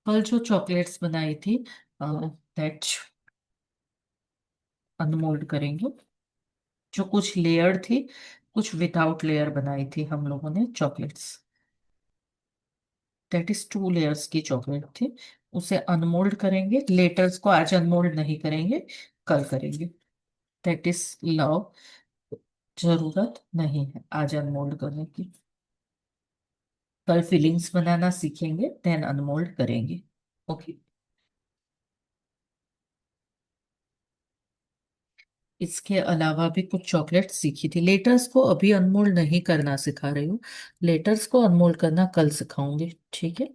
कल जो चॉकलेट्स बनाई थी दैट अनमोल्ड करेंगे। जो कुछ लेयर थी, कुछ विदाउट लेयर बनाई थी हम लोगों ने चॉकलेट्स। दैट इज 2 लेयर्स की चॉकलेट थी। उसे अनमोल्ड करेंगे। लेटर्स को आज अनमोल्ड नहीं करेंगे, कल करेंगे। That is love. जरूरत नहीं है आज अनमोल्ड करने की। कल फीलिंग्स बनाना सीखेंगे, देन अनमोल्ड करेंगे। ओके। इसके अलावा भी कुछ चॉकलेट सीखी थी। लेटर्स को अभी अनमोल्ड नहीं करना सिखा रही हूँ। लेटर्स को अनमोल्ड करना कल सिखाऊंगी, ठीक है।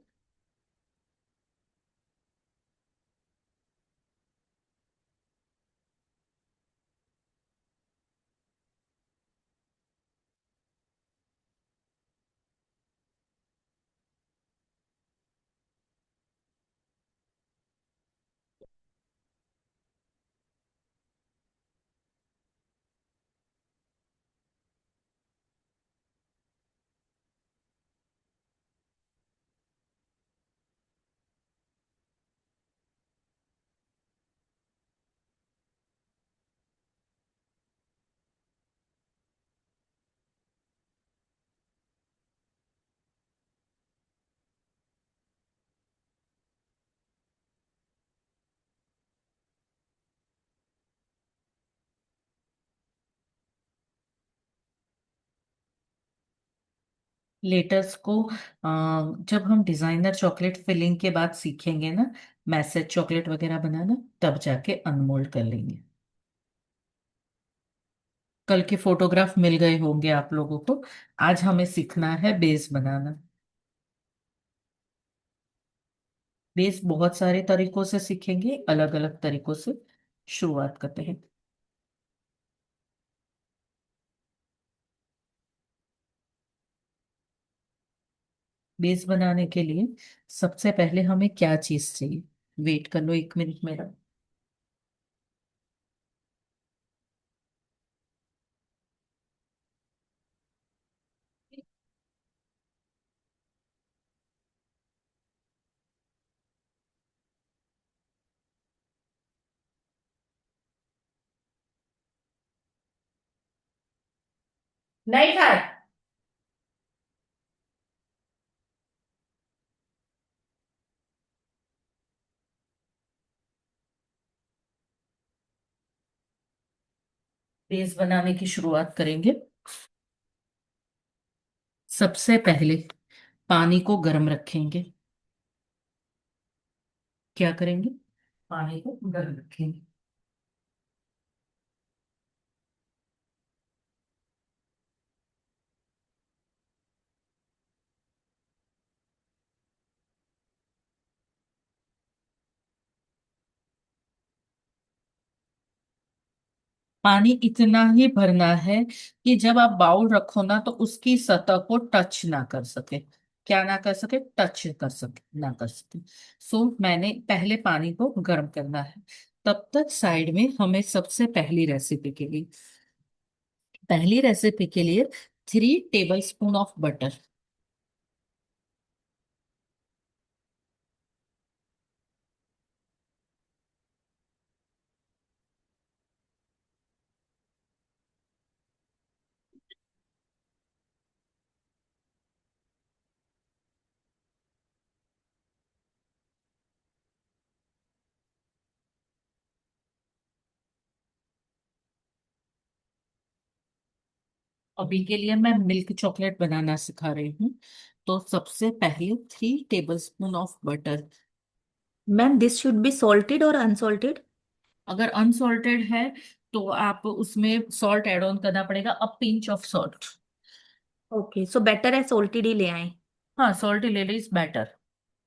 लेटर्स को जब हम डिजाइनर चॉकलेट फिलिंग के बाद सीखेंगे ना, मैसेज चॉकलेट वगैरह बनाना, तब जाके अनमोल्ड कर लेंगे। कल के फोटोग्राफ मिल गए होंगे आप लोगों को। आज हमें सीखना है बेस बनाना। बेस बहुत सारे तरीकों से सीखेंगे, अलग अलग तरीकों से। शुरुआत करते हैं। बेस बनाने के लिए सबसे पहले हमें क्या चीज चाहिए? वेट कर लो 1 मिनट मेरा। नहीं खाए। बेस बनाने की शुरुआत करेंगे। सबसे पहले पानी को गर्म रखेंगे। क्या करेंगे? पानी को गर्म रखेंगे। पानी इतना ही भरना है कि जब आप बाउल रखो ना तो उसकी सतह को टच ना कर सके। क्या ना कर सके? टच कर सके ना कर सके। सो मैंने पहले पानी को गर्म करना है। तब तक साइड में हमें सबसे पहली रेसिपी के लिए 3 टेबल स्पून ऑफ बटर। अभी के लिए मैं मिल्क चॉकलेट बनाना सिखा रही हूँ। तो सबसे पहले 3 tablespoon of butter. Ma'am this should be salted और अनसॉल्टेड? अगर अनसॉल्टेड है तो आप उसमें सॉल्ट ऐड ऑन करना पड़ेगा, a pinch of salt. Okay, so better है सॉल्टेड ही ले आए। हाँ, सॉल्ट ले इज बेटर।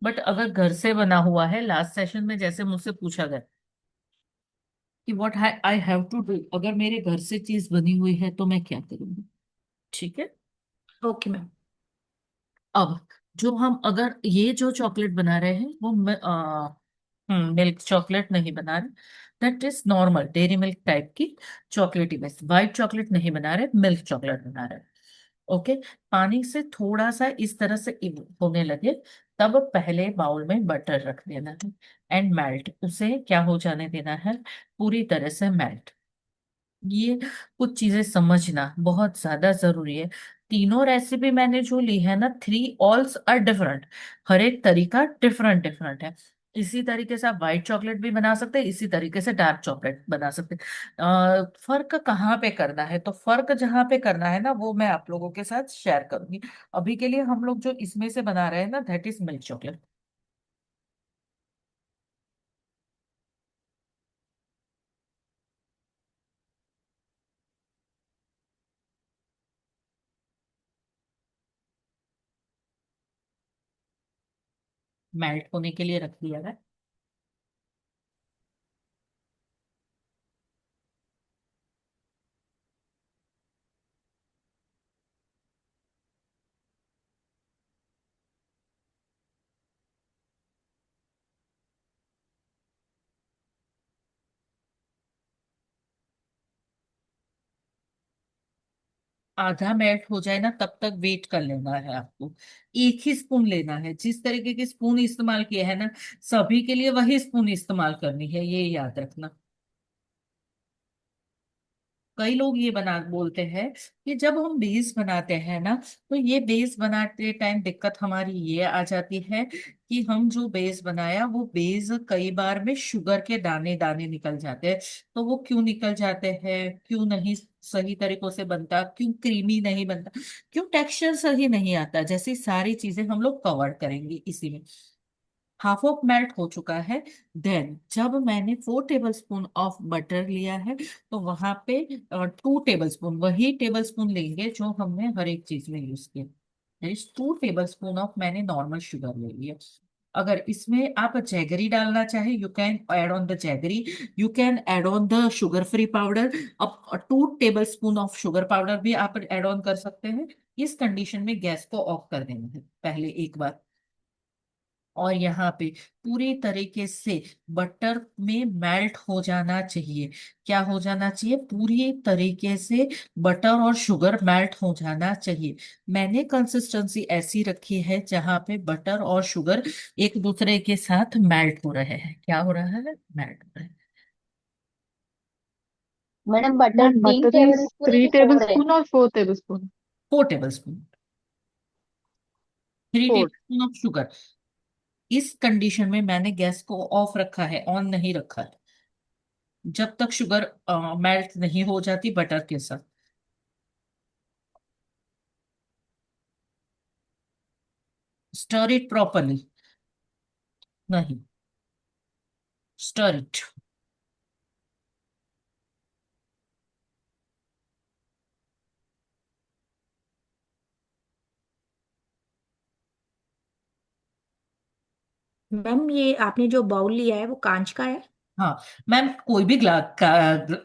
बट अगर घर से बना हुआ है, लास्ट सेशन में जैसे मुझसे पूछा गया कि what I have to do, अगर मेरे घर से चीज बनी हुई है तो मैं क्या करूंगी? ठीक है। Okay ma'am. अब जो हम अगर ये जो चॉकलेट बना रहे हैं वो मिल्क चॉकलेट नहीं बना रहे। That is normal dairy milk type की चॉकलेट ही, बस वाइट चॉकलेट नहीं बना रहे, मिल्क चॉकलेट बना रहे। ओके। पानी से थोड़ा सा इस तरह से होने लगे, तब पहले बाउल में बटर रख देना है एंड मेल्ट, उसे क्या हो जाने देना है, पूरी तरह से मेल्ट। ये कुछ चीजें समझना बहुत ज्यादा जरूरी है। तीनों रेसिपी मैंने जो ली है ना, थ्री ऑल्स आर डिफरेंट, हर एक तरीका डिफरेंट डिफरेंट है। इसी तरीके से आप व्हाइट चॉकलेट भी बना सकते हैं, इसी तरीके से डार्क चॉकलेट बना सकते हैं। फर्क कहाँ पे करना है, तो फर्क जहाँ पे करना है ना, वो मैं आप लोगों के साथ शेयर करूंगी। अभी के लिए हम लोग जो इसमें से बना रहे हैं ना, that is milk chocolate. Melt होने के लिए रख दिया है। आधा मेल्ट हो जाए ना, तब तक वेट कर लेना है आपको। एक ही स्पून लेना है, जिस तरीके की स्पून इस्तेमाल किया है ना, सभी के लिए वही स्पून इस्तेमाल करनी है, ये याद रखना। कई लोग ये बना बोलते हैं कि जब हम बेस बनाते हैं ना, तो ये बेस बनाते टाइम दिक्कत हमारी ये आ जाती है कि हम जो बेस बनाया वो बेस कई बार में शुगर के दाने दाने निकल जाते हैं। तो वो क्यों निकल जाते हैं, क्यों नहीं सही तरीकों से बनता, क्यों क्रीमी नहीं बनता, क्यों टेक्सचर सही नहीं आता, जैसी सारी चीजें हम लोग कवर करेंगे इसी में। हाफ ऑफ मेल्ट हो चुका है। देन जब मैंने 4 टेबल स्पून ऑफ बटर लिया है, तो वहां पे 2 टेबल स्पून, वही टेबल स्पून लेंगे जो हमने हर एक चीज में यूज किया। 2 टेबल स्पून ऑफ मैंने नॉर्मल शुगर ले लिया। अगर इसमें आप जैगरी डालना चाहे, you can add on the jaggery, you can add on the sugar free powder. अब 2 tablespoon of sugar powder भी आप ऐड ऑन कर सकते हैं। इस कंडीशन में गैस को ऑफ कर देना है पहले एक बार। और यहाँ पे पूरी तरीके से बटर में मेल्ट हो जाना चाहिए। क्या हो जाना चाहिए, पूरी तरीके से बटर और शुगर मेल्ट हो जाना चाहिए। मैंने कंसिस्टेंसी ऐसी रखी है जहाँ पे बटर और शुगर एक दूसरे के साथ मेल्ट हो रहे हैं। क्या हो रहा है, मेल्ट हो रहे हैं। मैडम बटर मैम तीन बटर टेबल इज स्पून है थ्री कि टेबल फोर है? स्पून और 4 table spoon? 4 table spoon, three table 4। Spoon of sugar. इस कंडीशन में मैंने गैस को ऑफ रखा है, ऑन नहीं रखा है, जब तक शुगर मेल्ट नहीं हो जाती बटर के साथ। Stir it properly. नहीं, स्टर इट। मैम ये आपने जो बाउल लिया है वो कांच का है? हाँ मैम, कोई भी ग्लास का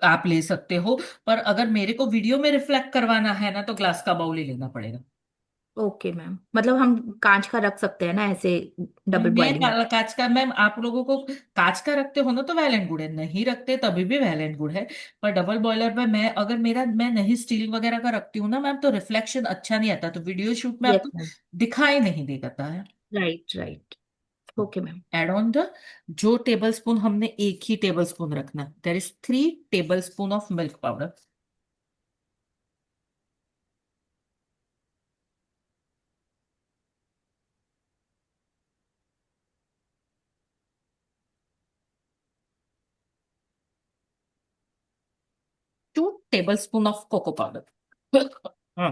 आप ले सकते हो, पर अगर मेरे को वीडियो में रिफ्लेक्ट करवाना है ना, तो ग्लास का बाउल ही लेना पड़ेगा। ओके मैम, मतलब हम कांच का रख सकते हैं ना ऐसे, डबल मैं बॉइलिंग में? कांच का, मैम आप लोगों को कांच का रखते हो ना तो वेल एंड गुड है, नहीं रखते तभी भी वेल एंड गुड है। पर डबल बॉयलर में मैं, अगर मेरा मैं नहीं स्टील वगैरह का रखती हूँ ना मैम, तो रिफ्लेक्शन अच्छा नहीं आता, तो वीडियो शूट में यस आपको मैम। दिखाई नहीं देता है। Right right. Okay ma'am. Add on the, जो टेबल स्पून हमने एक ही टेबल स्पून रखना, there is 3 tablespoon of milk powder. 2 tablespoon of cocoa powder. हाँ।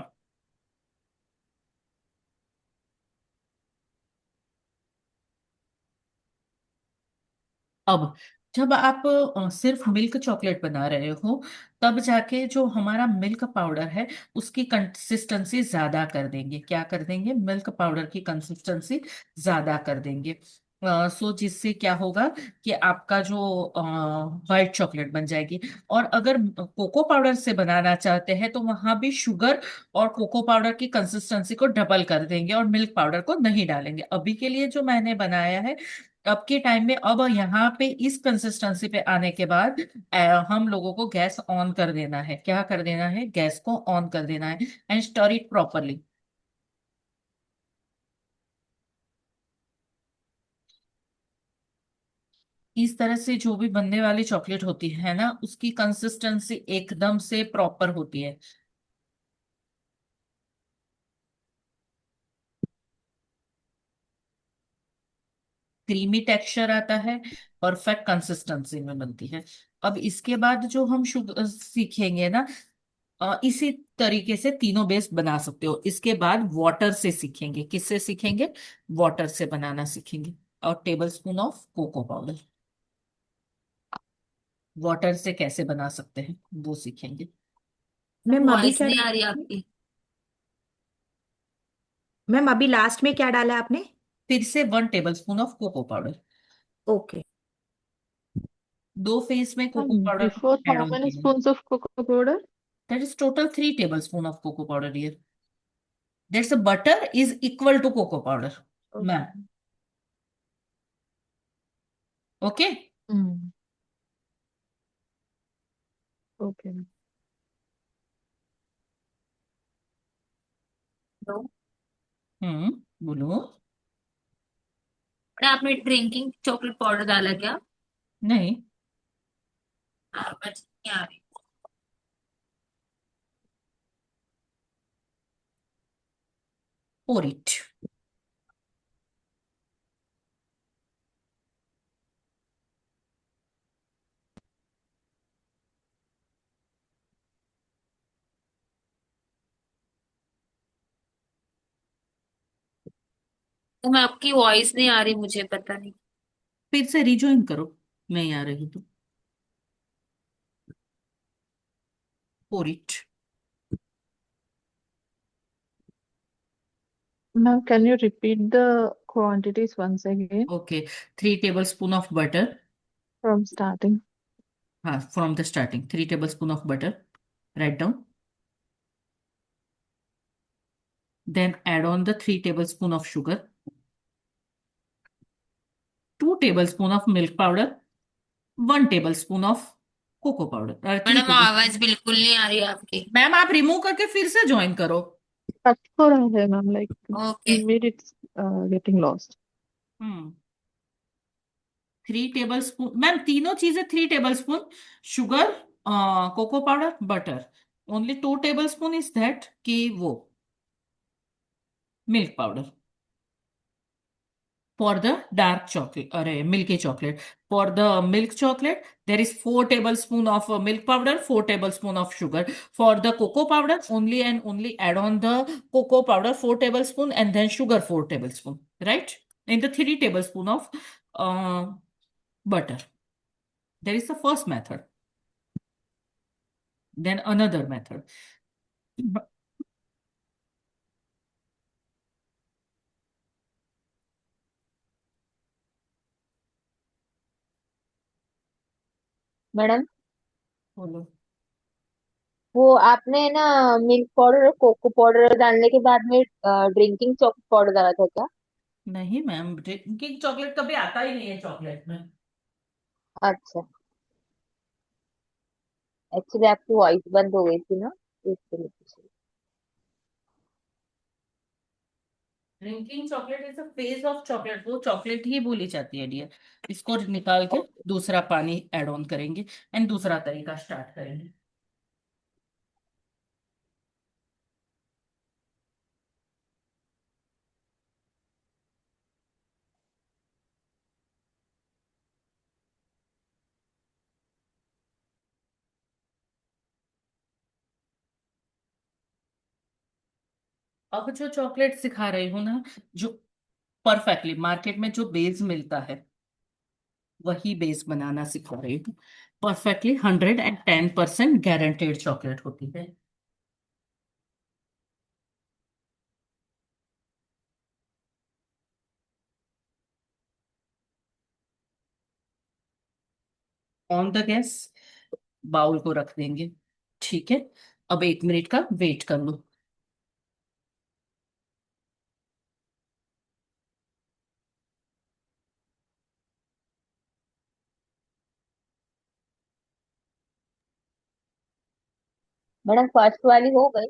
अब जब आप सिर्फ मिल्क चॉकलेट बना रहे हो, तब जाके जो हमारा मिल्क पाउडर है उसकी कंसिस्टेंसी ज्यादा कर देंगे। क्या कर देंगे, मिल्क पाउडर की कंसिस्टेंसी ज्यादा कर देंगे। सो जिससे क्या होगा कि आपका जो व्हाइट चॉकलेट बन जाएगी। और अगर कोको पाउडर से बनाना चाहते हैं, तो वहां भी शुगर और कोको पाउडर की कंसिस्टेंसी को डबल कर देंगे और मिल्क पाउडर को नहीं डालेंगे। अभी के लिए जो मैंने बनाया है, अब के टाइम में, अब यहाँ पे इस कंसिस्टेंसी पे आने के बाद हम लोगों को गैस ऑन कर देना है। क्या कर देना है? गैस को ऑन कर देना है एंड स्टर इट प्रॉपरली। इस तरह से जो भी बनने वाली चॉकलेट होती है ना, उसकी कंसिस्टेंसी एकदम से प्रॉपर होती है। क्रीमी टेक्सचर आता है, परफेक्ट कंसिस्टेंसी में बनती है। अब इसके बाद जो हम शुगर सीखेंगे ना, इसी तरीके से तीनों बेस बना सकते हो। इसके बाद वाटर से सीखेंगे। किससे सीखेंगे? वाटर से बनाना सीखेंगे। और tablespoon of cocoa powder, water से कैसे बना सकते हैं वो सीखेंगे। मैम अभी वॉइस क्या नहीं आ रही आपकी। मैम अभी लास्ट में क्या डाला आपने? फिर से 1 tablespoon of cocoa powder. Okay. दो फेस में cocoa And powder before add how on many किया। spoons of cocoa powder? That is total 3 tablespoon of cocoa powder here. That's butter is equal to cocoa powder ma'am. Okay. Okay. Mm. Okay. तो बोलो। आपने drinking chocolate powder डाला क्या? नहीं। बस नहीं आ रही। pour it। तो मैं आपकी वॉइस नहीं आ रही, मुझे पता नहीं। फिर से रिज्वाइन करो, नहीं आ रही तो। pour it। Now, can you repeat the quantities once again okay. 3 tablespoon of butter. from starting? हाँ, from the starting. 3 tablespoon of butter, right down. Then add on the 3 tablespoon of sugar. 2 tablespoon of milk powder. 1 tablespoon of cocoa powder, three madam table आवाज बिल्कुल नहीं आ रही आपकी। Ma'am आप remove करके फिर से join करो। Cut for hai, ma'am. Like okay. in mid, it's getting lost. Hmm 3 tablespoon ma'am, तीनों चीजें 3 tablespoon. Sugar, cocoa powder, butter. Only 2 tablespoon is that कि वो milk powder for the dark chocolate or milky chocolate. For the milk chocolate, there is 4 tablespoon of milk powder, 4 tablespoon of sugar. For the cocoa powder, only and only add on the cocoa powder 4 tablespoon and then sugar 4 tablespoon. Right? In the 3 tablespoon of uh, butter. There is the first method. Then another method. Madam, बोलो। वो आपने ना milk powder और cocoa powder डालने के बाद में drinking chocolate powder डाला था क्या? नहीं मैम, ड्रिंकिंग चॉकलेट कभी आता ही नहीं है चॉकलेट में। अच्छा, एक्चुअली आपकी वॉइस बंद हो गई थी ना, इस तरीके से। Drinking chocolate is a phase of chocolate, वो चॉकलेट ही बोली जाती है डियर। इसको निकाल के ओके। दूसरा पानी ऐड ऑन करेंगे एंड दूसरा तरीका स्टार्ट करेंगे। अब जो चॉकलेट सिखा रही हूँ ना, जो परफेक्टली मार्केट में जो बेस मिलता है, वही बेस बनाना सिखा रही हूँ। परफेक्टली 110% गारंटेड चॉकलेट होती है। ऑन द गैस, बाउल को रख देंगे। ठीक है। अब 1 मिनट का वेट कर लो। मैडम फर्स्ट वाली हो गई।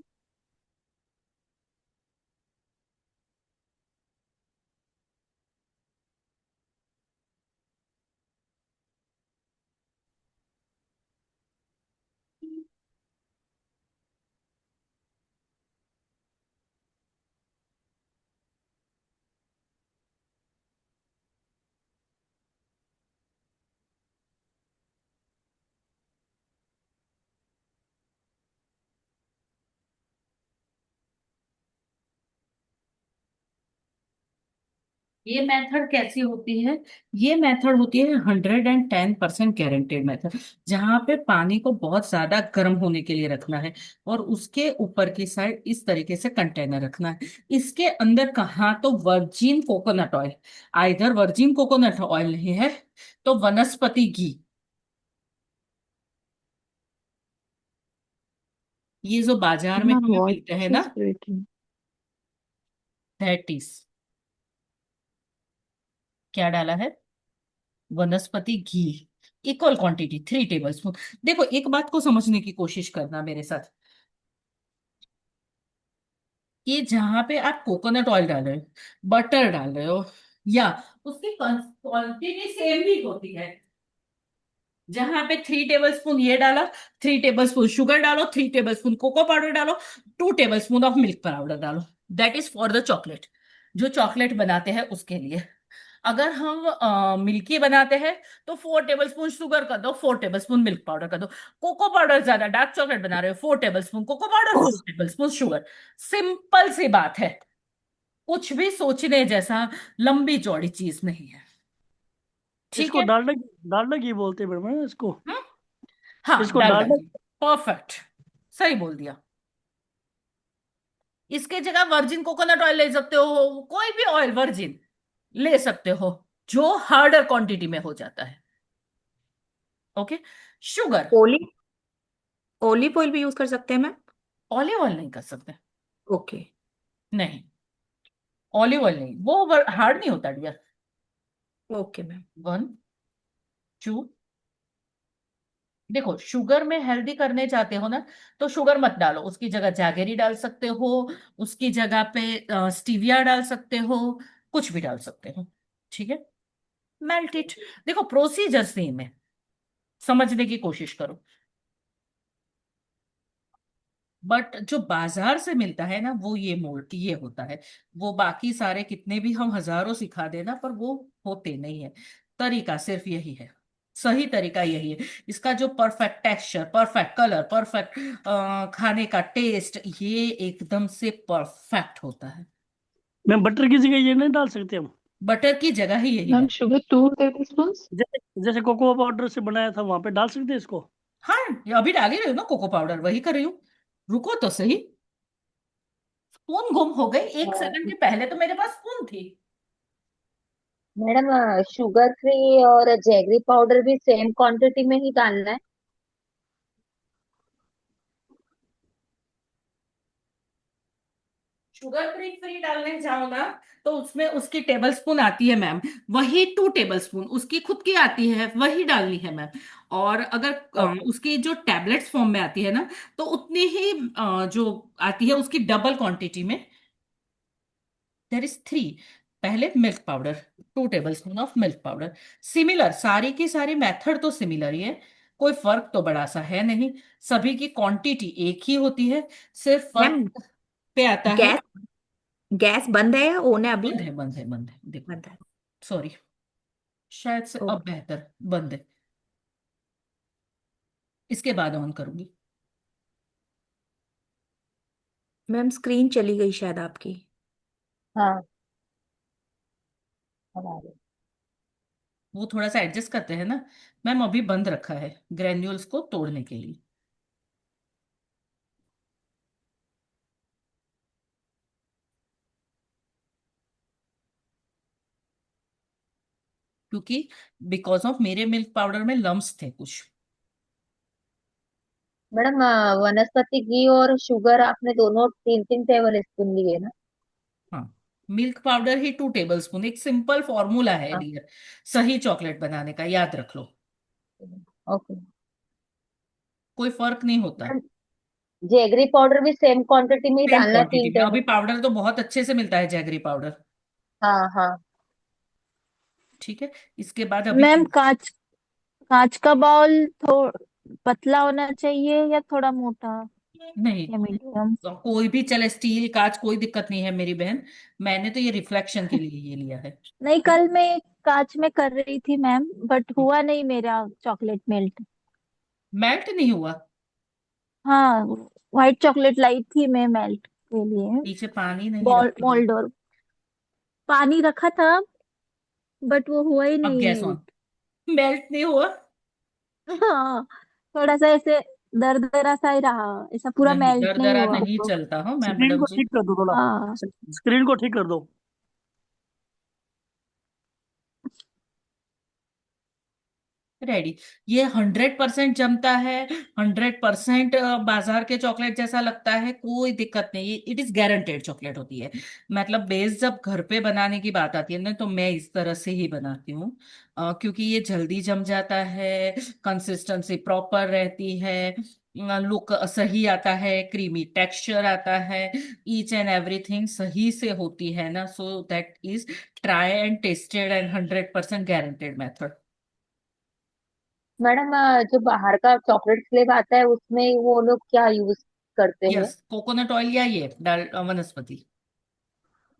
ये मेथड कैसी होती है? ये मेथड होती है 110% गारंटेड मेथड, जहां पे पानी को बहुत ज्यादा गर्म होने के लिए रखना है और उसके ऊपर की साइड इस तरीके से कंटेनर रखना है। इसके अंदर कहाँ तो virgin coconut oil, either virgin coconut oil नहीं है तो वनस्पति घी। ये जो बाजार में Ma'am, हमें voice मिलते हैं ना, is breaking. दैट इज, क्या डाला है? वनस्पति घी, इक्वल क्वांटिटी 3 टेबल स्पून। देखो एक बात को समझने की कोशिश करना मेरे साथ, कि जहां पे आप कोकोनट ऑयल डाल रहे हो, बटर डाल रहे हो, या उसकी क्वांटिटी सेम भी होती है। जहां पे 3 टेबल स्पून ये डाला, 3 टेबल स्पून शुगर डालो, 3 टेबल स्पून कोको पाउडर डालो, 2 tablespoon of milk powder डालो। That is for the chocolate, जो चॉकलेट बनाते हैं उसके लिए। अगर हम मिल्की बनाते हैं तो 4 टेबल स्पून शुगर कर दो, 4 टेबल स्पून मिल्क पाउडर कर दो। कोको पाउडर ज्यादा डार्क चॉकलेट बना रहे हो, 4 tablespoon cocoa powder, 4 tablespoon sugar. Simple सी बात है, कुछ भी सोचने जैसा लंबी चौड़ी चीज नहीं है। ठीक इसको है। डालडा, डालडा घी बोलते हैं मैडम है इसको। हम्म? हाँ, इसको डालडा डालडा। घी। परफेक्ट, सही बोल दिया। इसके जगह वर्जिन कोकोनट ऑयल ले सकते हो, कोई भी ऑयल वर्जिन ले सकते हो, जो हार्डर क्वांटिटी में हो जाता है। Okay. Sugar, olive olive oil भी यूज कर सकते हैं मैम? ऑलिव ऑयल नहीं कर सकते। ओके। नहीं, ऑलिव ऑयल नहीं, वो हार्ड नहीं होता डियर। Okay ma'am. 1 2, देखो शुगर में हेल्दी करने चाहते हो ना, तो शुगर मत डालो, उसकी जगह जैगरी डाल सकते हो, उसकी जगह पे स्टीविया डाल सकते हो, कुछ भी डाल सकते हो। ठीक है। Melt it. देखो प्रोसीजर सेम है, समझने की कोशिश करो। बट जो बाजार से मिलता है ना, वो ये मोल्ड ये होता है। वो बाकी सारे कितने भी हम हजारों सिखा देना, पर वो होते नहीं है। तरीका सिर्फ यही है, सही तरीका यही है। इसका जो perfect texture, perfect colour, perfect खाने का टेस्ट, ये एकदम से परफेक्ट होता है। मैम बटर की जगह ये नहीं डाल सकते हम? बटर की जगह ही यही Ma'am, डाल। sugar 2 tablespoons. जैसे जैसे कोको पाउडर से बनाया था वहां पे डाल सकते हैं इसको? हाँ, ये अभी डाल ही रही हूँ ना कोको पाउडर, वही कर रही हूँ। रुको तो सही, स्पून गुम हो गई, 1 सेकंड के पहले तो मेरे पास स्पून थी। मैडम शुगर फ्री और जैगरी पाउडर भी सेम क्वांटिटी में ही डालना है? शुगर फ्री फ्री डालने जाओ ना, तो उसमें उसकी टेबल स्पून आती है मैम, वही 2 टेबल स्पून उसकी खुद की आती है, वही डालनी है मैम। और अगर ओके। उसकी जो टैबलेट्स फॉर्म में आती है ना, तो उतनी ही जो आती है उसकी डबल क्वांटिटी में, देर इज 3। पहले milk powder, 2 tablespoon of milk powder. Similar, सारी की सारी मेथड तो सिमिलर ही है, कोई फर्क तो बड़ा सा है नहीं, सभी की क्वांटिटी एक ही होती है। सिर्फ मैम फर्क पे आता है। गैस गैस बंद है या ऑन है अभी? बंद है, बंद है, बंद है, देखो। बंद है। सॉरी, शायद से अब ओके। बेहतर। बंद है, इसके बाद ऑन करूंगी। मैम स्क्रीन चली गई शायद आपकी। हाँ, अब आ गई। वो थोड़ा सा एडजस्ट करते हैं ना मैम, अभी बंद रखा है ग्रेन्यूल्स को तोड़ने के लिए, क्योंकि बिकॉज ऑफ मेरे मिल्क पाउडर में लम्स थे कुछ। मैडम वनस्पति घी और शुगर आपने दोनों 3 3 टेबल स्पून लिए ना? हाँ, मिल्क पाउडर ही 2 टेबल स्पून, एक सिंपल फॉर्मूला है हाँ। डियर, सही चॉकलेट बनाने का, याद रख लो। ओके। कोई फर्क नहीं होता। मैम जेगरी पाउडर भी सेम क्वांटिटी में ही सेम डालना, क्वांटिटी तीन में। टेबल अभी पाउडर तो बहुत अच्छे से मिलता है, जैगरी पाउडर। हाँ हाँ। ठीक है। इसके बाद अभी मैम कांच कांच का बाउल पतला होना चाहिए या थोड़ा मोटा नहीं, या मीडियम? तो कोई भी चले, स्टील कांच कोई दिक्कत नहीं है मेरी बहन। मैंने तो ये रिफ्लेक्शन के लिए ये लिया है। नहीं, कल मैं कांच में कर रही थी मैम, बट हुआ नहीं मेरा चॉकलेट मेल्ट। मेल्ट नहीं हुआ? हाँ, व्हाइट चॉकलेट लाई थी मैं मेल्ट के लिए। नीचे पानी नहीं रखते हो? मोल्ड और पानी रखा था, बट वो हुआ ही अब नहीं गैस ऑन। मेल्ट। मेल्ट नहीं हुआ? हाँ, थोड़ा सा ऐसे दरदरा सा ही रहा, ऐसा पूरा नहीं, मेल्ट नहीं दरदरा हुआ नहीं वो। चलता हो मैं स्क्रीन मैडम को जी। ठीक कर दो थोड़ा। हाँ। स्क्रीन को ठीक कर दो। रेडी। ये 100% जमता है। 100% बाजार के चॉकलेट जैसा लगता है, कोई दिक्कत नहीं। इट इज गारंटेड चॉकलेट होती है। मतलब बेस जब घर पे बनाने की बात आती है ना, तो मैं इस तरह से ही बनाती हूँ। क्योंकि ये जल्दी जम जाता है, कंसिस्टेंसी प्रॉपर रहती है, लुक सही आता है, क्रीमी टेक्सचर आता है, ईच एंड एवरीथिंग सही से होती है ना। So that is try and tested and 100% guaranteed method. Madam, जो बाहर का चॉकलेट फ्लेव आता है उसमें वो लोग क्या यूज करते हैं? यस, कोकोनट ऑयल या ये डाल वनस्पति।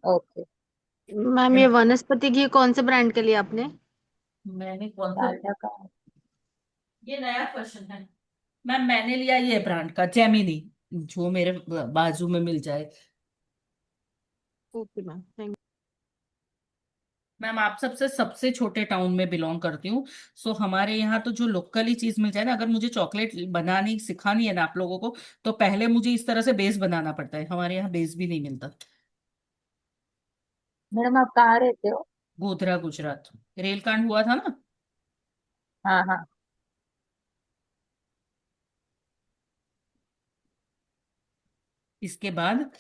ओके। मैम ये वनस्पति घी कौन से ब्रांड के लिए आपने? मैंने कौन सा? डालडा का। ये नया क्वेश्चन है मैम। मैंने लिया ये ब्रांड का जेमिनी, जो मेरे बाजू में मिल जाए। ओके मैम, थैंक मैम, आप सबसे सबसे छोटे टाउन में बिलोंग करती हूँ। सो हमारे यहाँ तो जो लोकली चीज मिल जाए ना, अगर मुझे चॉकलेट बनानी सिखानी है ना आप लोगों को, तो पहले मुझे इस तरह से बेस बनाना पड़ता है। हमारे यहाँ बेस भी नहीं मिलता। मैडम, आप कहाँ रहते हो? गोधरा, गुजरात। रेल कांड हुआ था ना। हाँ हाँ। इसके बाद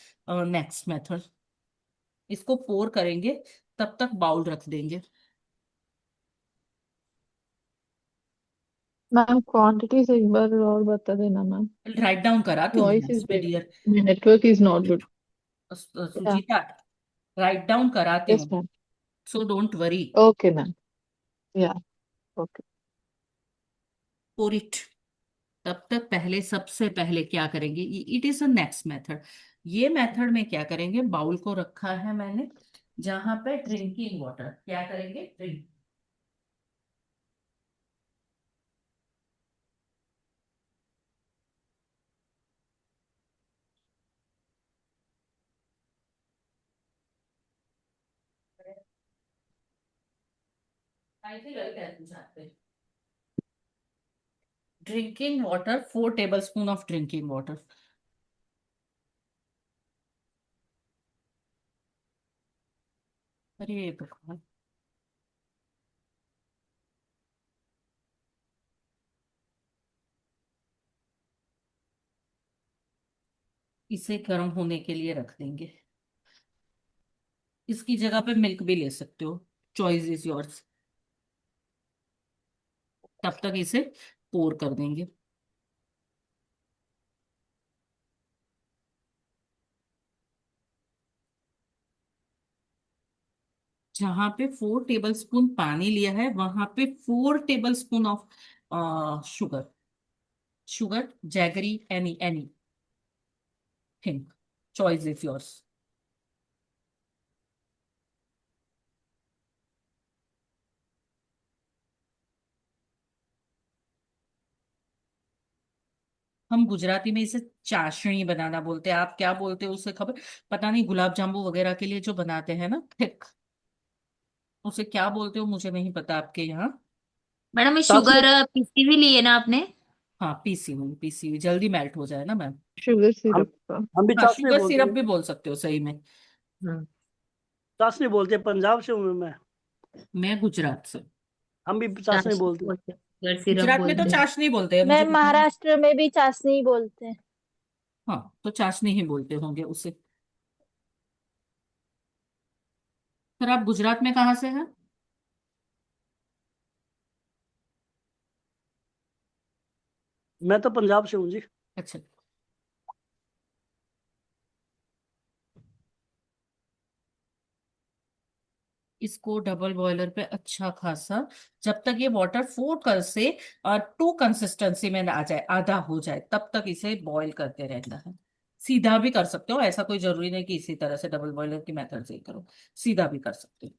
नेक्स्ट मेथड, इसको पोर करेंगे, तब तक बाउल रख देंगे। मैम क्वांटिटीज एक बार और बता देना मैम। राइट डाउन कराती हूँ वॉइस मैं is dear. Network is not good. Yeah. Sujita, right down कराती यस हूँ, ma'am. So don't worry. Okay ma'am. Yeah. Okay. Pour it. तब तक पहले, सबसे पहले क्या करेंगे, it is a next method. ये मेथड में क्या करेंगे, बाउल को रखा है मैंने जहां पे ड्रिंकिंग वाटर, क्या करेंगे, drink. Drinking water, 4 tablespoon of drinking water. अरे भगवान। इसे गर्म होने के लिए रख देंगे। इसकी जगह पे मिल्क भी ले सकते हो, चॉइस इज योर्स। तब तक इसे पोर कर देंगे। जहां पे 4 टेबल स्पून पानी लिया है, वहां पे 4 tablespoon of sugar. Sugar, jaggery, any any thing, choice is yours. हम गुजराती में इसे चाशनी बनाना बोलते हैं। आप क्या बोलते हो उसे खबर पता नहीं। गुलाब जामुन वगैरह के लिए जो बनाते हैं ना थिक, उसे क्या बोलते हो मुझे नहीं पता आपके यहाँ। मैडम ये चाशनी। शुगर पीसी हुई ली है ना आपने? हाँ, पीसी हुई, पीसी हुई जल्दी मेल्ट हो जाए ना मैम। शुगर हम सिरप का। हम भी हाँ, चाशनी शुगर बोलते सिरप हैं। भी बोल सकते हो सही में। चाशनी बोलते हैं, पंजाब से हूँ मैं। मैं गुजरात से। हम भी चाशनी चाशनी बोलते हैं। बोलते हैं, शुगर सिरप गुजरात में तो बोलते हैं। चाशनी बोलते हैं, मुझे मैम पता नहीं। महाराष्ट्र में भी चाशनी बोलते हैं। हाँ, तो चाशनी ही बोलते होंगे उसे। फिर आप गुजरात में कहाँ से हैं? मैं तो पंजाब से हूँ जी। अच्छा। इसको डबल बॉयलर पे अच्छा खासा, जब तक ये वाटर 4 से 2 कंसिस्टेंसी में आ जाए, आधा हो जाए, तब तक इसे बॉईल करते रहना है। सीधा भी कर सकते हो, ऐसा कोई जरूरी नहीं कि इसी तरह से डबल बॉयलर की मेथड से ही करो, सीधा भी कर सकते हो।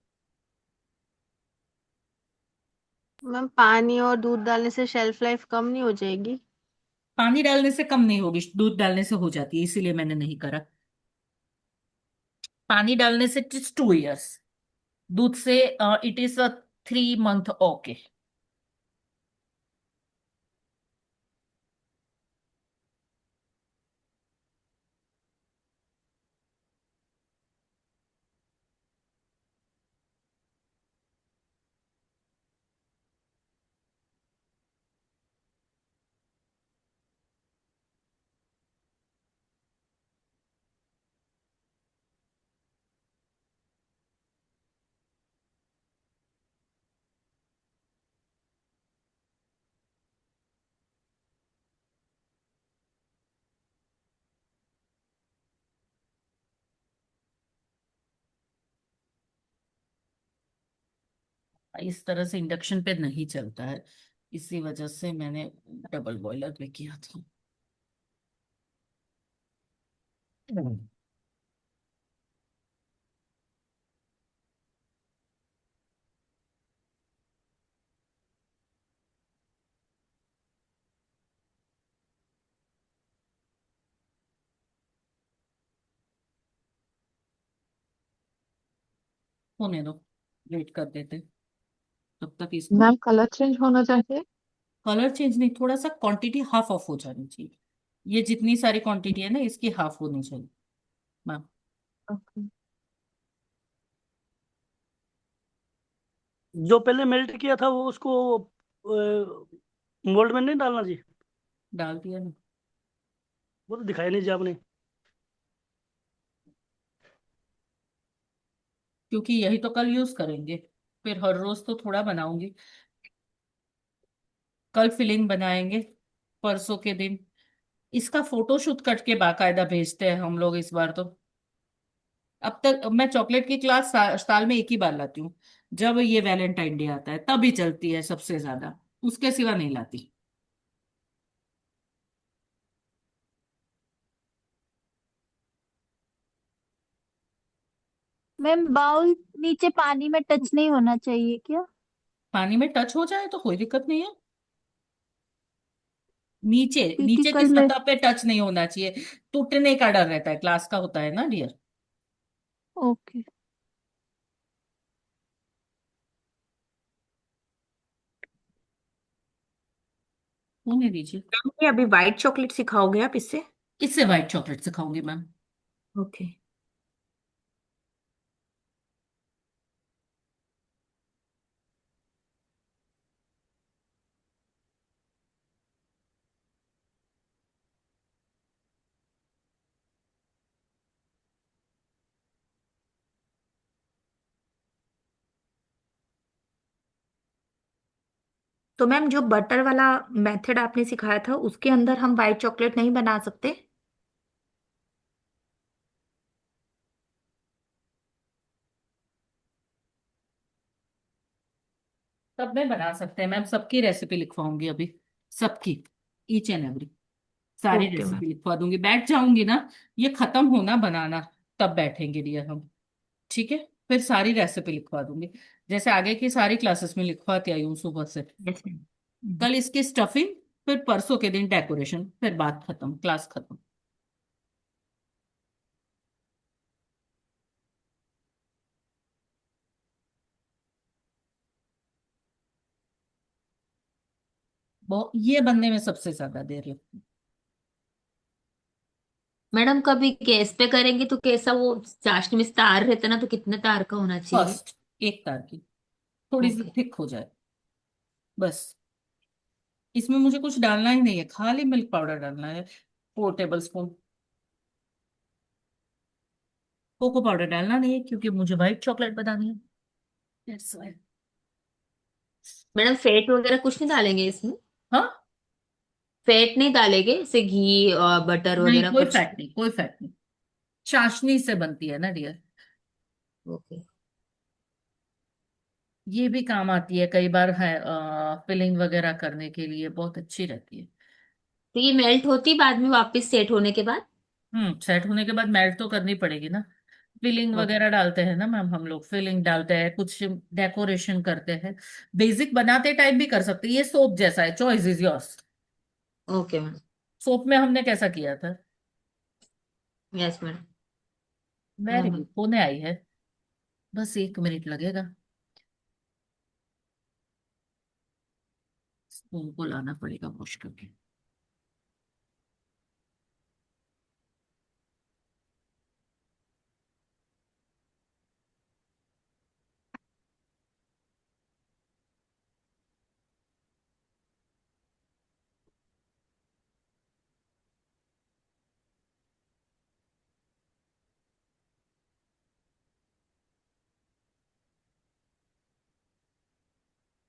मैम पानी और दूध डालने से शेल्फ लाइफ कम नहीं हो जाएगी? पानी डालने से कम नहीं होगी, दूध डालने से हो जाती है, इसीलिए मैंने नहीं करा। पानी डालने से इट इज 2 years, दूध से इट इज 3 month। ओके। इस तरह से इंडक्शन पे नहीं चलता है, इसी वजह से मैंने डबल बॉयलर पे किया था। होने दो, वेट कर देते तब तक इसको। मैम कलर चेंज होना चाहिए। कलर चेंज नहीं, थोड़ा सा क्वांटिटी हाफ ऑफ हो जानी चाहिए। ये जितनी सारी क्वांटिटी है ना, इसकी हाफ होनी चाहिए मैम। ओके। जो पहले मेल्ट किया था वो उसको मोल्ड में नहीं डालना जी? डाल दिया ना। वो तो दिखाया नहीं जी आपने। क्योंकि यही तो कल यूज करेंगे, फिर हर रोज तो थोड़ा बनाऊंगी। कल फिलिंग बनाएंगे, परसों के दिन इसका फोटोशूट करके बाकायदा भेजते हैं हम लोग इस बार तो। अब तक मैं चॉकलेट की क्लास साल में एक ही बार लाती हूँ, जब ये वैलेंटाइन डे आता है तभी चलती है सबसे ज्यादा, उसके सिवा नहीं लाती। मैम बाउल नीचे पानी में टच नहीं होना चाहिए क्या? पानी में टच हो जाए तो कोई दिक्कत नहीं है। नीचे क्योंकि नीचे की कल मैं सतह पे टच नहीं होना चाहिए, टूटने का डर रहता है, क्लास का होता है ना डियर। ओके। होने दीजिए। ये अभी व्हाइट चॉकलेट सिखाओगे आप इससे? इससे व्हाइट चॉकलेट सिखाऊंगी मैम। ओके। तो मैम जो बटर वाला मेथड आपने सिखाया था उसके अंदर हम व्हाइट चॉकलेट नहीं बना सकते? सब में बना सकते हैं मैम, सबकी रेसिपी लिखवाऊंगी अभी, सबकी, ईच एंड एवरी, सारी ओके मैम। रेसिपी लिखवा दूंगी। बैठ जाऊंगी ना, ये खत्म होना बनाना, तब बैठेंगे डियर हम। ठीक है, फिर सारी रेसिपी लिखवा दूंगी, जैसे आगे की सारी क्लासेस में लिखवाती आई हूँ सुबह से। Yes ma'am. कल इसकी स्टफिंग, फिर परसों के दिन डेकोरेशन, फिर बात खत्म, क्लास खत्म। वो ये बनने में सबसे ज्यादा देर लगती है। मैडम कभी गैस पे करेंगे तो कैसा वो चाशनी में से तार रहता है ना, तो कितने तार का होना चाहिए? फर्स्ट एक तार की, थोड़ी सी ओके। थिक हो जाए बस। इसमें मुझे कुछ डालना ही नहीं है, खाली मिल्क पाउडर डालना है, 4 tablespoon। कोको पाउडर डालना नहीं है क्योंकि मुझे व्हाइट चॉकलेट बनानी है। That's why। मैडम फैट वगैरह कुछ नहीं डालेंगे इसमें? हाँ, फैट नहीं डालेंगे, जैसे घी और बटर नहीं वगैरह कोई कुछ? फैट नहीं, कोई फैट नहीं, चाशनी से बनती है ना डियर। ओके। ये भी काम आती है कई बार है, फिलिंग वगैरह करने के लिए बहुत अच्छी रहती है। तो ये मेल्ट होती बाद में वापस सेट होने के बाद? सेट होने के बाद मेल्ट तो करनी पड़ेगी ना। Filling okay. वगैरह डालते हैं ना मैम, हम लोग फिलिंग डालते हैं, कुछ डेकोरेशन करते हैं। बेसिक बनाते टाइप भी कर सकते हैं, ये सोप जैसा है, choice is yours. Okay ma'am. Soap में हमने कैसा किया था। Yes madam. वेरी गुड, होने आई है। बस 1 मिनट लगेगा। स्पून को लाना पड़ेगा मुश्किल के।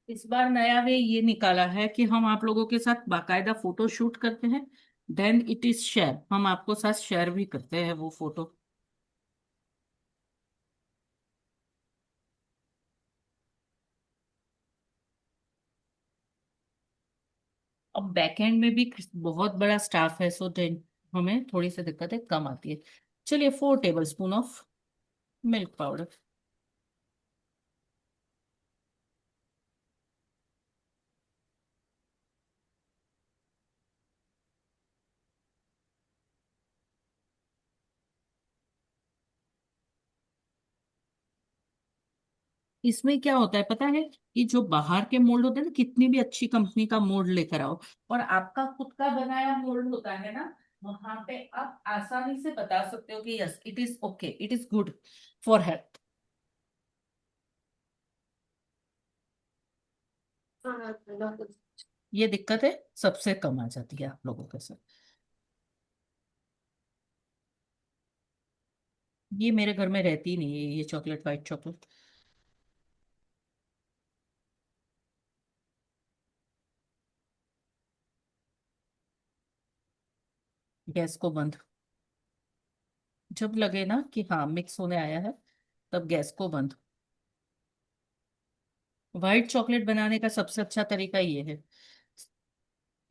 इस बार नया वे ये निकाला है कि हम आप लोगों के साथ बाकायदा फोटो शूट करते हैं, देन इट इज शेयर, हम आपको साथ शेयर भी करते हैं वो फोटो। अब बैकएंड में भी बहुत बड़ा स्टाफ है, सो देन हमें थोड़ी सी दिक्कतें कम आती है। चलिए 4 tablespoon of milk powder. इसमें क्या होता है पता है, कि जो बाहर के मोल्ड होते हैं ना, कितनी भी अच्छी कंपनी का मोल्ड लेकर आओ और आपका खुद का बनाया मोल्ड होता है ना, वहां पे आप आसानी से बता सकते हो कि yes it is okay, it is good for health. ये दिक्कत है सबसे कम आ जाती है आप लोगों के साथ। ये मेरे घर में रहती नहीं है, ये चॉकलेट, व्हाइट चॉकलेट। गैस को बंद। जब लगे ना कि हाँ मिक्स होने आया है, तब गैस को बंद। व्हाइट चॉकलेट बनाने का सबसे अच्छा तरीका ये है,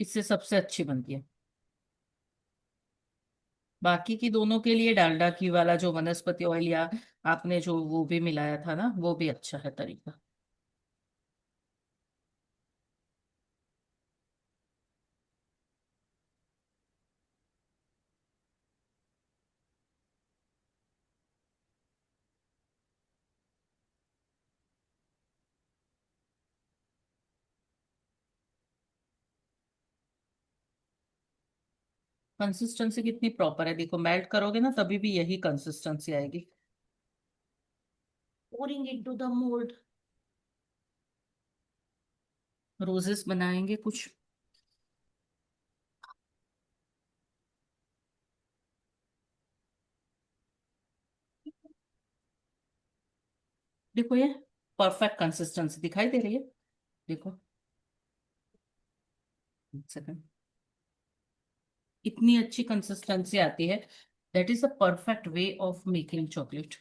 इससे सबसे अच्छी बनती है। बाकी की दोनों के लिए डालडा घी वाला जो वनस्पति ऑयल या आपने जो वो भी मिलाया था ना, वो भी अच्छा है तरीका। कंसिस्टेंसी कितनी प्रॉपर है देखो, मेल्ट करोगे ना तभी भी यही कंसिस्टेंसी आएगी। pouring into the mold। Roses बनाएंगे कुछ। देखो ये परफेक्ट कंसिस्टेंसी दिखाई दे रही है, देखो। एक सेकंड। इतनी अच्छी कंसिस्टेंसी आती है, that is a perfect way of making chocolate.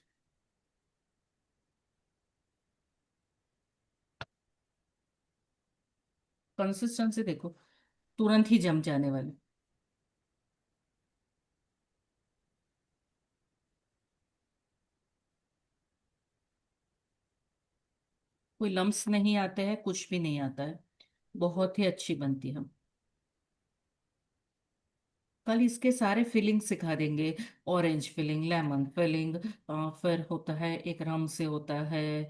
Consistency देखो, तुरंत ही जम जाने वाली। कोई लम्स नहीं आते हैं, कुछ भी नहीं आता है, बहुत ही अच्छी बनती है। कल इसके सारे फिलिंग सिखा देंगे। ऑरेंज फिलिंग, लेमन फिलिंग, फिर होता है एक रम से होता है,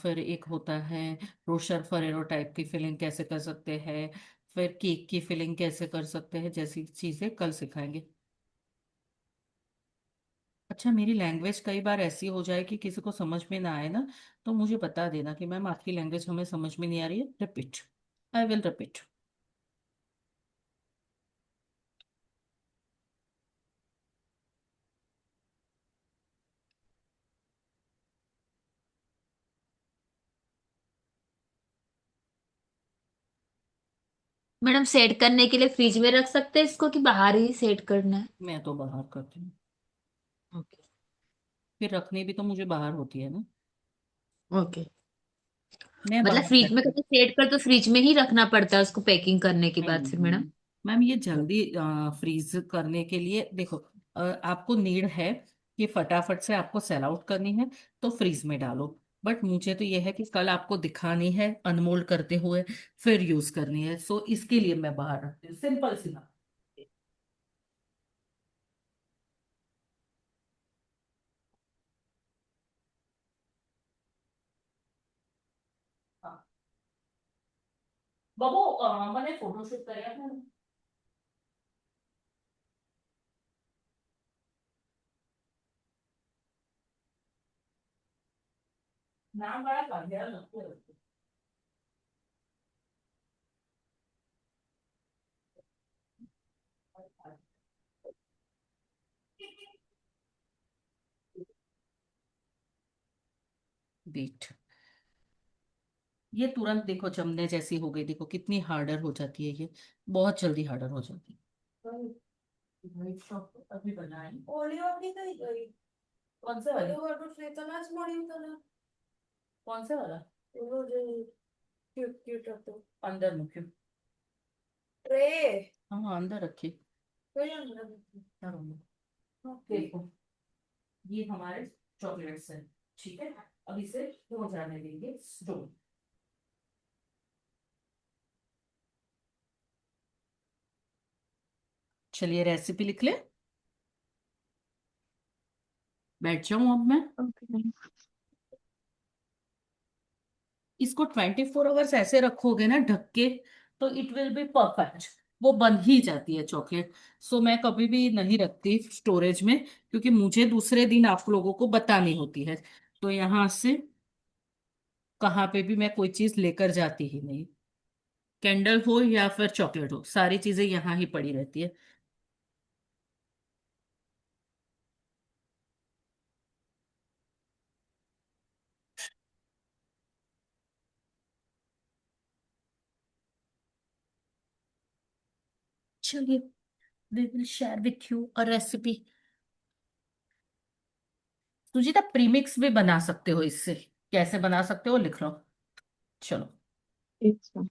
फिर एक होता है रोशर फरेरो टाइप की फिलिंग कैसे कर सकते हैं, फिर केक की फिलिंग कैसे कर सकते हैं, जैसी चीजें कल सिखाएंगे। अच्छा, मेरी लैंग्वेज कई बार ऐसी हो जाए कि किसी को समझ में ना आए ना, तो मुझे बता देना कि मैम आपकी लैंग्वेज हमें समझ में नहीं आ रही है, repeat. I will repeat. Madam set करने के लिए फ्रिज में रख सकते हैं इसको कि बाहर ही सेट करना है? मैं तो बाहर करती हूँ, ओके। फिर रखनी भी तो मुझे बाहर होती है ना। ओके। मैं मतलब बाहर फ्रिज में करती हूँ। कभी सेट कर तो फ्रिज में ही रखना पड़ता है उसको पैकिंग करने के बाद फिर मैडम? मैम ये जल्दी फ्रीज करने के लिए देखो, आपको नीड है कि फटाफट से आपको सेल आउट करनी है तो फ्रीज में डालो। बट मुझे तो ये है कि कल आपको दिखानी है अनमोल्ड करते हुए, फिर यूज करनी है, सो इसके लिए मैं बाहर रखती हूँ, सिंपल सी बात। हाँ बाबू, मैंने फोटोशूट कराया था। नाम बड़ा कर दिया लगता है। बीट, ये तुरंत देखो जमने जैसी हो गई, देखो कितनी हार्डर हो जाती है ये, बहुत जल्दी हार्डर हो जाती है। व्हाइट शॉप अभी बनाई, ओलियो अभी गई गई। कौन से वाले? वो तो श्वेतना स्मॉल कलर। कौन से वाला? वो जो क्यूट क्यूट तो अंदर में क्यों? ट्रे। हाँ अंदर रखी, कोई अंदर रखी चारों में। देखो ये हमारे चॉकलेट्स हैं, ठीक है। अब इसे हो जाने देंगे स्टोर। चलिए रेसिपी लिख ले, बैठ जाऊं अब मैं। ओके। इसको 24 आवर्स ऐसे रखोगे ना ढक के, तो इट विल बी परफेक्ट, वो बन ही जाती है चॉकलेट। सो मैं कभी भी नहीं रखती स्टोरेज में, क्योंकि मुझे दूसरे दिन आप लोगों को बतानी होती है, तो यहाँ से कहाँ पे भी मैं कोई चीज लेकर जाती ही नहीं। कैंडल हो या फिर चॉकलेट हो, सारी चीजें यहाँ ही पड़ी रहती है। चलिए, we will share with you a recipe. Sujita, premix भी बना सकते हो इससे, कैसे बना सकते हो लिख लो। चलो। अच्छा।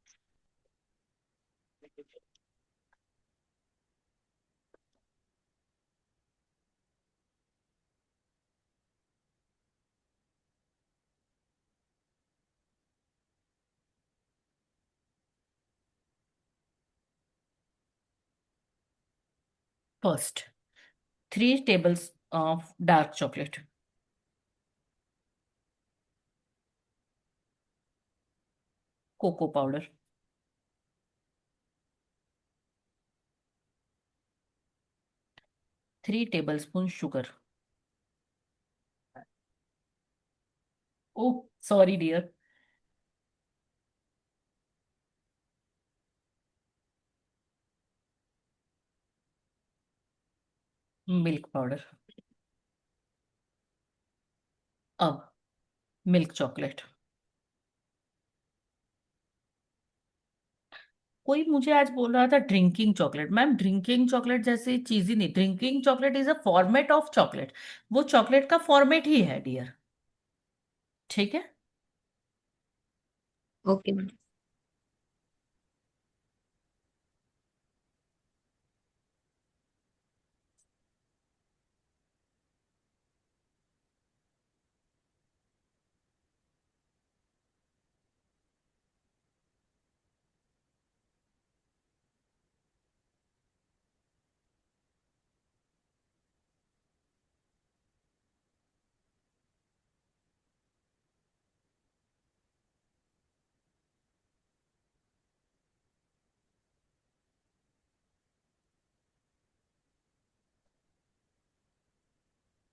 First, 3 tables of dark chocolate, cocoa powder, 3 tablespoon sugar. Oh, sorry dear. Milk powder. अब मिल्क चॉकलेट। कोई मुझे आज बोल रहा था drinking chocolate, ma'am drinking chocolate जैसी चीज ही नहीं, drinking chocolate is a format of chocolate, वो चॉकलेट का फॉर्मेट ही है डियर, ठीक है। Okay madam.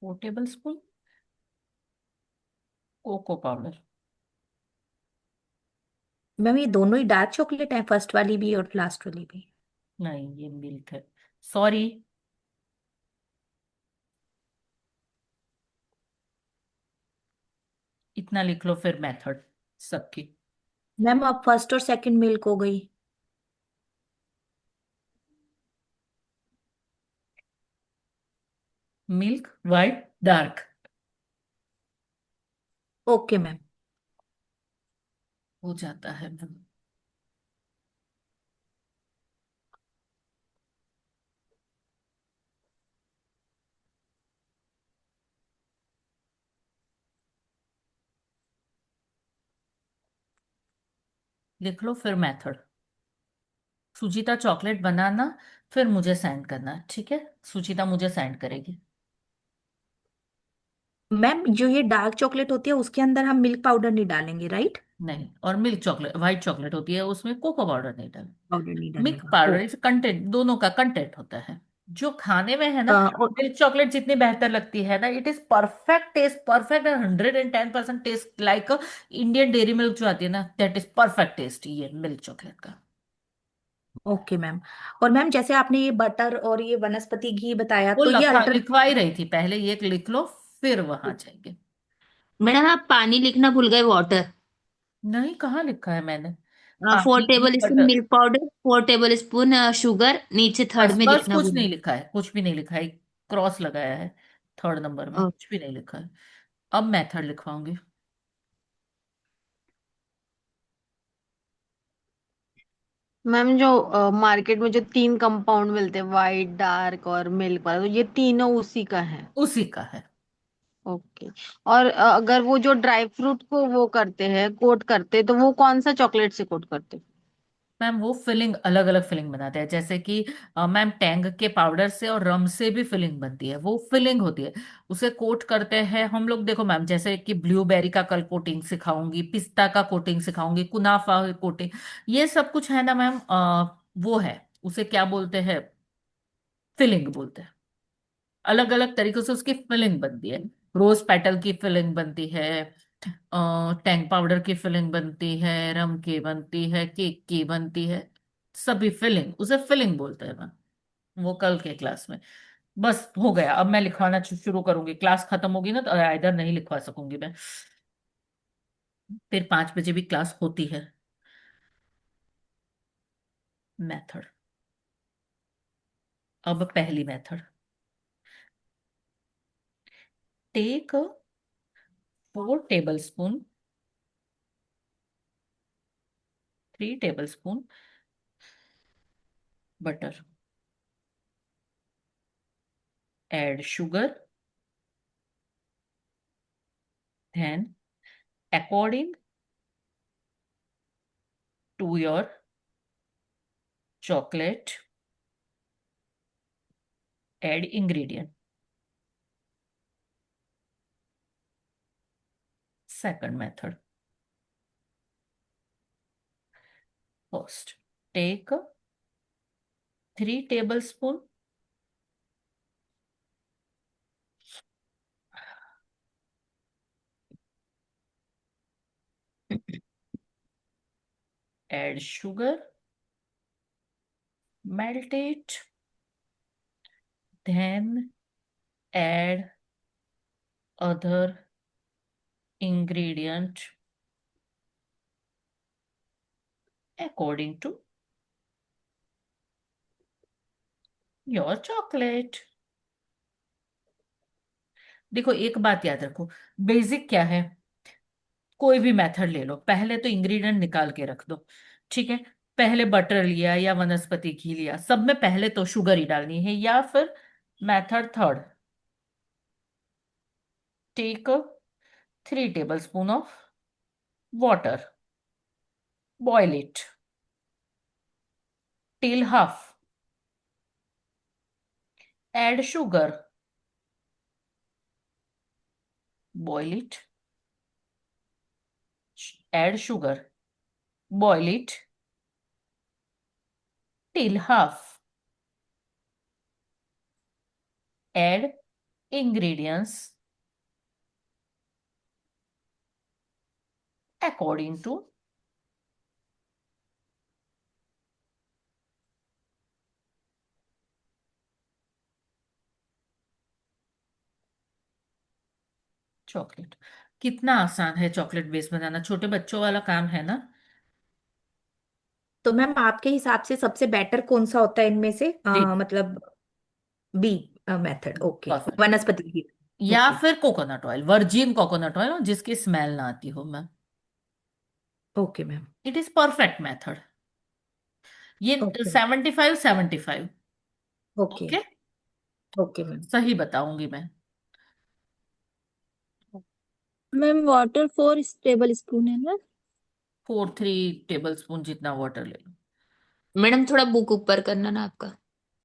4 tablespoon cocoa powder. Ma'am ये दोनों ही डार्क चॉकलेट है, फर्स्ट वाली भी और लास्ट वाली भी? नहीं ये मिल्क है, सॉरी। इतना लिख लो फिर मेथड सबकी। मैम अब फर्स्ट और सेकंड मिल्क हो गई। Milk white dark. Okay ma'am. हो जाता है मैम। लिख लो फिर मेथड। सुचिता चॉकलेट बनाना, फिर मुझे सेंड करना, ठीक है? सुचिता मुझे सेंड करेगी। मैम जो ये डार्क चॉकलेट होती है उसके अंदर हम मिल्क पाउडर नहीं डालेंगे, राइट? नहीं, और मिल्क चॉकलेट, व्हाइट चॉकलेट होती है, उसमें कोको पाउडर नहीं डाल। पाउडर नहीं मिल्क डालेगा, ओ। पाउडर कंटेंट, दोनों का कंटेंट होता है जो खाने में है ना। और मिल्क चॉकलेट जितनी बेहतर लगती है ना, it is perfect taste, perfect 110% taste, like Indian dairy milk जो आती है ना, दैट इज परफेक्ट टेस्ट ये मिल्क चॉकलेट का। Okay ma'am. और मैम जैसे आपने ये बटर और ये वनस्पति घी बताया, वो तो ये अल्टरनेट। लिखवा ही रही थी, पहले ये लिख लो फिर वहां जाएंगे। मैडम आप पानी लिखना भूल गए, वाटर। नहीं, कहाँ लिखा है मैंने? 4 पानी घी tablespoon butter. Milk powder, 4 tablespoon sugar, नीचे थर्ड बस में बस लिखना कुछ भूल नहीं गए। लिखा है, कुछ भी नहीं लिखा है। क्रॉस लगाया है थर्ड नंबर में, ओ, कुछ भी नहीं लिखा है। अब मेथड लिखवाऊंगी। मैम जो मार्केट में जो तीन कंपाउंड मिलते हैं, वाइट, डार्क और मिल्क वाला, तो ये तीनों उसी का है? उसी का है। ओके। और अगर वो जो ड्राई फ्रूट को वो करते हैं, कोट करते हैं, तो वो कौन सा चॉकलेट से कोट करते हैं? मैम वो फिलिंग अलग अलग फिलिंग बनाते हैं, जैसे कि मैम टैंग के पाउडर से और रम से भी फिलिंग बनती है, वो फिलिंग होती है। उसे कोट करते हैं हम लोग, देखो मैम, जैसे कि ब्लूबेरी का कल कोटिंग सिखाऊंगी, पिस्ता का कोटिंग सिखाऊंगी, कुनाफा कोटिंग, ये सब कुछ है ना मैम। वो है, उसे क्या बोलते हैं? फिलिंग बोलते हैं। अलग अलग तरीकों से उसकी फिलिंग बनती है। रोज पेटल की फिलिंग बनती है, टैंग पाउडर की फिलिंग बनती है, रम की बनती है, केक की बनती है। सभी फिलिंग, उसे फिलिंग बोलते हैं मैम। वो कल के क्लास में। बस हो गया, अब मैं लिखवाना शुरू करूंगी, क्लास खत्म होगी ना तो इधर नहीं लिखवा सकूंगी मैं। फिर 5 बजे भी क्लास होती है। मेथड। अब पहली method. Take 4 tablespoon, 3 tablespoon butter, add sugar, then according to your chocolate, add ingredient. Second method. First, take 3 tablespoon, add sugar, melt it, then add other ingredient according to your chocolate. देखो एक बात याद रखो, basic क्या है? कोई भी method ले लो, पहले तो इंग्रेडिएंट निकाल के रख दो, ठीक है? पहले बटर लिया या वनस्पति घी लिया, सब में पहले तो शुगर ही डालनी है, या फिर method third, take 3 tablespoon of water, boil it till half, add sugar, boil it, add sugar, boil it till half, add ingredients according to chocolate. कितना आसान है चॉकलेट बेस बनाना, छोटे बच्चों वाला काम है ना। तो मैम आपके हिसाब से सबसे बेटर कौन सा होता है इनमें से, जी, मतलब बी मेथड? Okay, perfect. वनस्पति घी। या ओके। फिर coconut oil, virgin coconut oil, जिसकी स्मेल ना आती हो ma'am. Okay ma'am. It is perfect method. ये okay 75-75। Okay okay, okay ma'am. सही बताऊंगी मैं। मैम वाटर 4 टेबल स्पून है ना? 4-3 टेबल स्पून जितना वाटर ले लो। मैडम थोड़ा बुक ऊपर करना ना आपका।